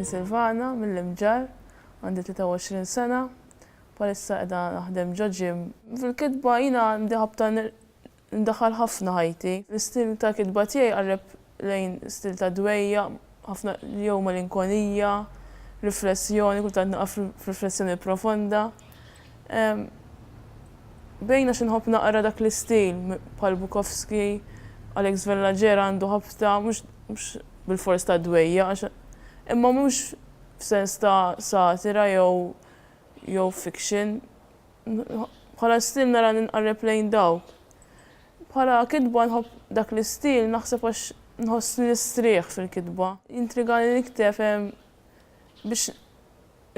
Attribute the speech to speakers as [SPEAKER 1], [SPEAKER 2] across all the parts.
[SPEAKER 1] Silvana mill-Imġar, għandi 23 sena, palissa qiegħda naħdem ġim. Fil-kitba jiena għandi ħabta ndaħħal ħafna ħajti. L-istil ta' kitba tiegħi qarreb lejn stil ta' dwejja, ħafna jew malinkonija, riflessjoni, kultant naqaf riflessjoni profonda. Bejna xi nħobb naqra dak l-istil bħal Bukowski, Alex Verlager għandu ħabta mhux bil-fors ta' dwejja, imma mhux f'sens ta' satira jew fiction. Bħala stil nara ninqarreb lejn dawk. Bħala kitba nħobb dak l-istil naħseb għax nħossni nistrieħ fil-kitba. Intrigani nikteb biex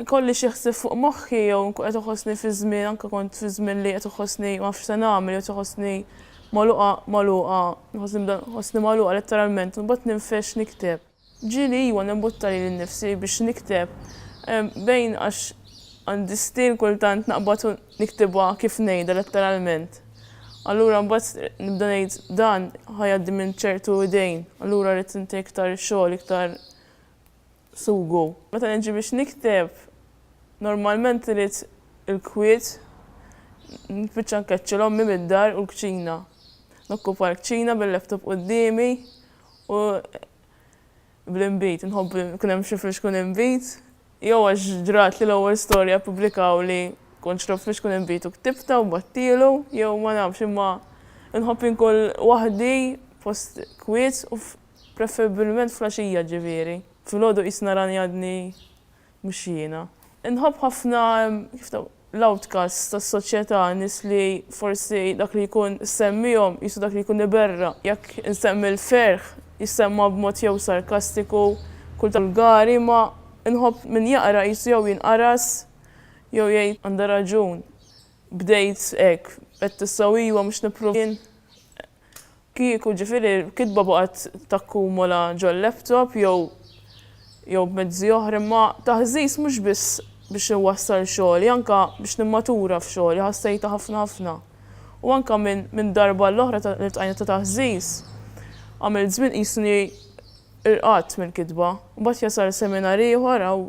[SPEAKER 1] ikolli xi ħsieb fuq moħħi jew qed iħossni fi żmien, anke kont fi żmien li qed iħossni ma nafx se nagħmel jew iħossni magħluqa, iħossni magħluqa letteralment, imbagħad ninfex nikteb. Ġieli iwa nimbutta lili nnifsi biex nikteb bejn għax għandi stil kultant naqbad u niktibha kif ngħidha letteralment. Allura mbagħad nibda ngħid dan ħajgħaddi minn ċertu idejn, allura rrid inti iktar xogħol, iktar sugu. Meta niġi biex nikteb, normalment irid il-kwiet nfittxa nkeċċel ommi mid-dar u l-kċina. Nokkupa l-kċina bil-laptop qudiemi u bl-imbit, nħobb kun hemm xi flix kun imbit. Jew għax ġrat li l-ewwel storja ppubblikaw li kont xrob flix kun imbit u ktibta u battielu, jew ma nafx imma nħobb inkun waħdi post kwiet u preferibilment flaxija ġifieri. Filgħodu qisna rani għadni mhux jiena. Inħobb ħafna kif l-outcasts tas-soċjetà, nies li forsi dak li jkun semmihom jisu dak li jkun iberra. Jekk insemmi l-ferħ jissemma b'mod jew sarkastiku, kultant vulgari, ma inħobb min jaqra jisu jew jinqaras jew jgħid għandha raġun. Bdejt hekk, qed tissawwiwa mhux nippruv. Kieku ġifieri kitba baqgħet takkumola ġol laptop jew mezzi oħra, imma taħżis mhux biss biex inwassal xogħli, anke biex nimmatura f'xogħli, ħassejta ħafna. U anke minn darba l-oħra li tqajna ta' taħżis. Għamil żmien qisni irqat mill-kitba, mbagħad jasal seminar ieħor u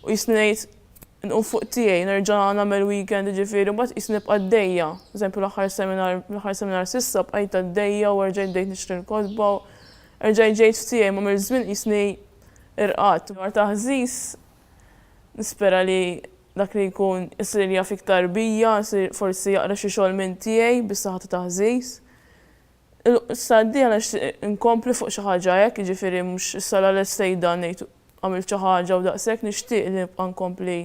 [SPEAKER 1] qisni ngħid nqum fuq tiegħi nerġa' nagħmel weekend ġifieri, mbagħad qisni nibqa' għaddejja. Eżempju l-aħħar seminar s'issa bqajt għaddejja u rġajt bdejt nixtri l-kotba u rġajt ġejt f'tiegħi, ma mill-żmien qisni irqat. Wara taħżis nispera li dak li jkun isir jaf iktar bija, forsi jaqra xi xogħol minn tiegħi bis-saħħa ta' taħżis. Saddi għana nkompli fuq xi ħaġa hekk, jiġifieri mhux issa l-estejda ngħid għamilt xi ħaġa u daqshekk nixtieq li nibqa' nkompli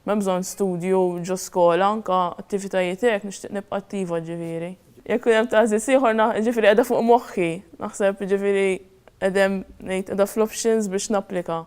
[SPEAKER 1] m'hemm bżonn studju ġo skola, anke attivitajiet hekk nixtieq nibqa' attiva ġifieri. Jekk hemm taħżis ieħor ġifieri qiegħda fuq moħħi, naħseb ġifieri qegħda ngħid qiegħda fl-options biex napplika.